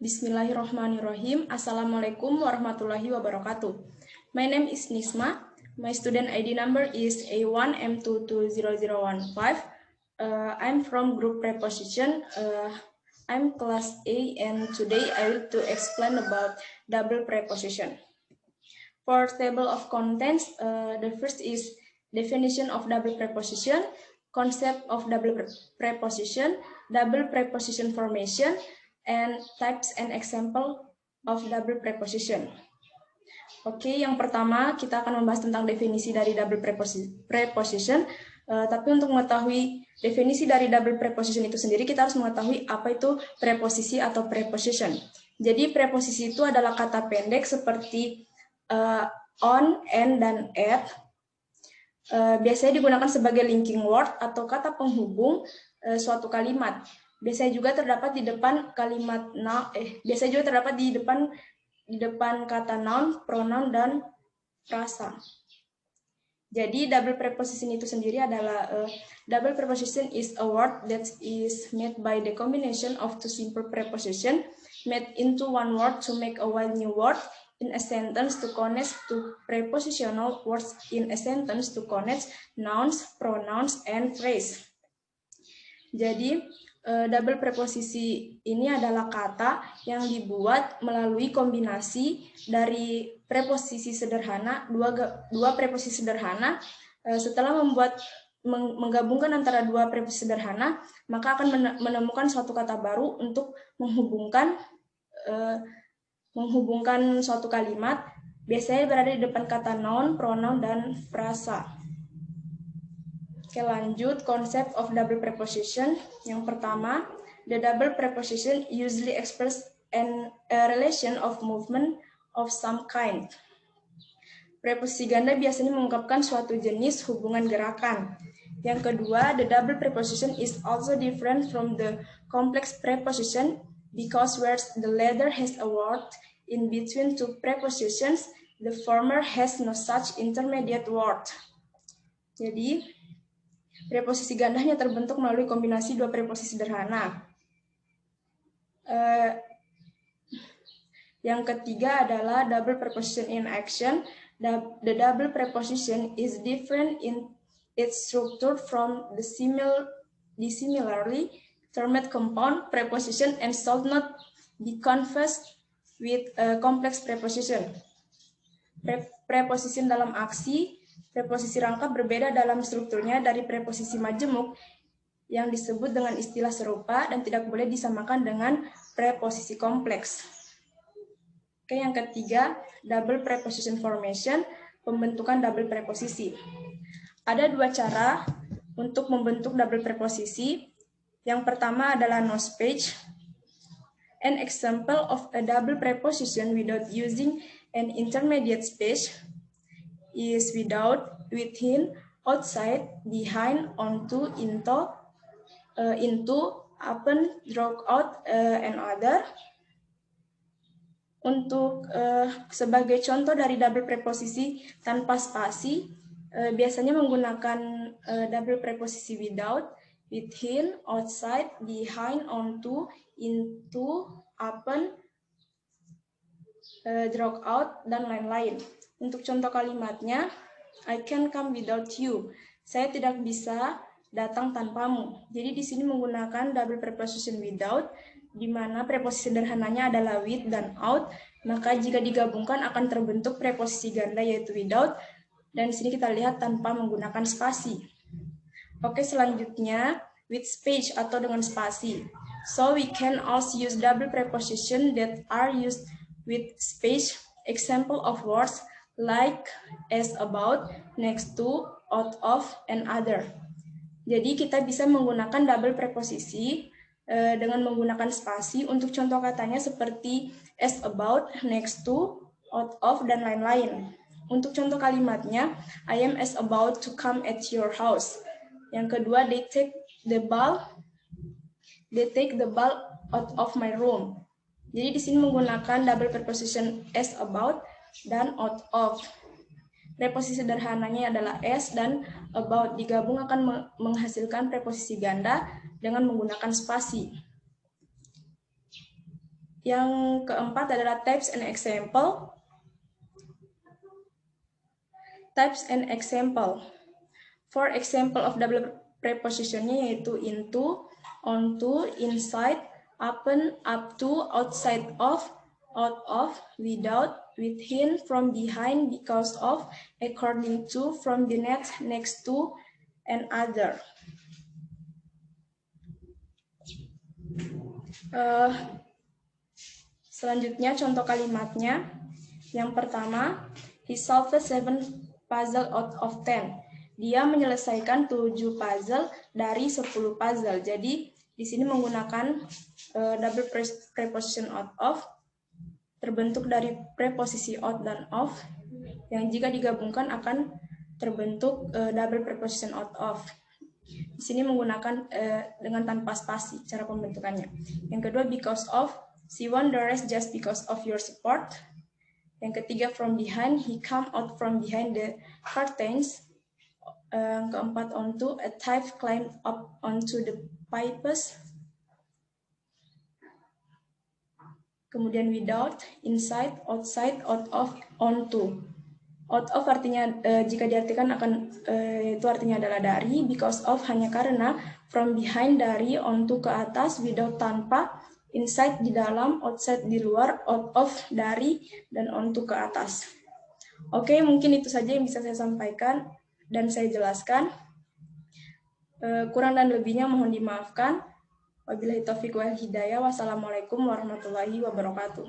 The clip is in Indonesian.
Bismillahirrahmanirrahim. Assalamualaikum warahmatullahi wabarakatuh. My name is Nisma. My student ID number is A1M220015. I'm from group preposition. I'm class A and today I will to explain about double preposition. For table of contents, the first is definition of double preposition, concept of double preposition, double preposition formation, and types and example of double preposition. Oke, yang pertama kita akan membahas tentang definisi dari double preposition. Tapi untuk mengetahui definisi dari double preposition itu sendiri, kita harus mengetahui apa itu preposisi atau preposition. Jadi preposisi itu adalah kata pendek seperti on, and, dan at. Biasanya digunakan sebagai linking word atau kata penghubung suatu kalimat. Biasanya juga terdapat di depan kalimat biasanya juga terdapat di depan kata noun, pronoun, dan frasa. Jadi double preposition itu sendiri adalah double preposition is a word that is made by the combination of two simple preposition made into one word to make a whole new word in a sentence to connect to prepositional words in a sentence to connect nouns, pronouns, and phrase. Jadi double preposisi ini adalah kata yang dibuat melalui kombinasi dari preposisi sederhana, dua preposisi sederhana. Setelah menggabungkan antara dua preposisi sederhana, maka akan menemukan suatu kata baru untuk menghubungkan suatu kalimat, biasanya berada di depan kata noun, pronoun, dan frasa. Oke, lanjut konsep of double preposition. Yang pertama, the double preposition usually express a relation of movement of some kind. Preposisi ganda biasanya mengungkapkan suatu jenis hubungan gerakan. Yang kedua, the double preposition is also different from the complex preposition because where the latter has a word in between two prepositions, the former has no such intermediate word. Jadi, preposisi ganda hanya terbentuk melalui kombinasi dua preposisi sederhana. Yang ketiga adalah double preposition in action. The double preposition is different in its structure from the similarly termed compound preposition and should not be confused with a complex preposition. Preposition dalam aksi, preposisi rangkap berbeda dalam strukturnya dari preposisi majemuk yang disebut dengan istilah serupa dan tidak boleh disamakan dengan preposisi kompleks. Oke, yang ketiga, double preposition formation, pembentukan double preposisi. Ada dua cara untuk membentuk double preposisi. Yang pertama adalah no space. An example of a double preposition without using an intermediate space is without, within, outside, behind, onto, into, upon, draw out, and other. Untuk sebagai contoh dari double preposisi tanpa spasi, biasanya menggunakan double preposisi without, within, outside, behind, onto, into, upon, draw out, dan lain-lain. Untuk contoh kalimatnya, I can come without you. Saya tidak bisa datang tanpamu. Jadi di sini menggunakan double preposition without, di mana preposisi sederhananya adalah with dan out, maka jika digabungkan akan terbentuk preposisi ganda yaitu without, dan di sini kita lihat tanpa menggunakan spasi. Oke, selanjutnya with space atau dengan spasi. So we can also use double preposition that are used with space. Example of words like, as, about, next to, out of, and other. Jadi kita bisa menggunakan double preposisi dengan menggunakan spasi untuk contoh katanya seperti as, about, next to, out of, dan lain-lain. Untuk contoh kalimatnya, I am as about to come at your house. Yang kedua, they take the ball out of my room. Jadi di sini menggunakan double preposition as, about, dan out of. Preposisi sederhananya adalah as dan about, digabung akan menghasilkan preposisi ganda dengan menggunakan spasi. Yang keempat adalah types and example. Types and example. For example of double prepositionnya yaitu into, onto, inside, upon, up to, outside of, out of, without, within, from behind, because of, according to, from beneath, next to, and other. Selanjutnya contoh kalimatnya. Yang pertama, he solved 7 puzzle out of 10. Dia menyelesaikan 7 puzzle dari 10 puzzle. Jadi di sini menggunakan double preposition out of, terbentuk dari preposisi out dan of, yang jika digabungkan akan terbentuk double preposition out of. Di sini menggunakan dengan tanpa spasi cara pembentukannya. Yang kedua, because of, she won the race just because of your support. Yang ketiga, from behind, he come out from behind the curtains. Keempat, onto, a thief climb up onto the pipes. Kemudian without, inside, outside, out of, onto. Out of artinya jika diartikan akan itu artinya adalah dari, because of hanya karena, from behind dari, onto ke atas, without tanpa, inside di dalam, outside di luar, out of dari, dan onto ke atas. Oke, mungkin itu saja yang bisa saya sampaikan dan saya jelaskan. Kurang dan lebihnya mohon dimaafkan. Wabillahi taufiq wal hidayah. Wassalamualaikum warahmatullahi wabarakatuh.